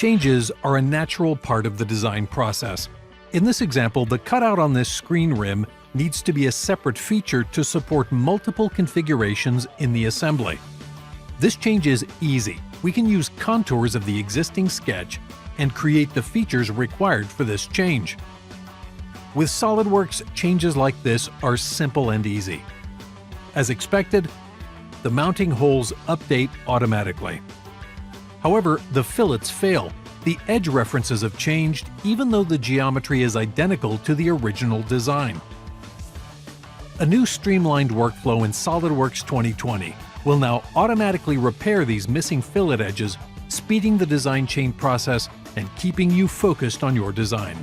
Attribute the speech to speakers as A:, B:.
A: Changes are a natural part of the design process. In this example, the cutout on this screen rim needs to be a separate feature to support multiple configurations in the assembly. This change is easy. We can use contours of the existing sketch and create the features required for this change. With SOLIDWORKS, changes like this are simple and easy. As expected, the mounting holes update automatically. However, the fillets fail. The edge references have changed even though the geometry is identical to the original design. A new streamlined workflow in SOLIDWORKS 2020 will now automatically repair these missing fillet edges, speeding the design chain process and keeping you focused on your design.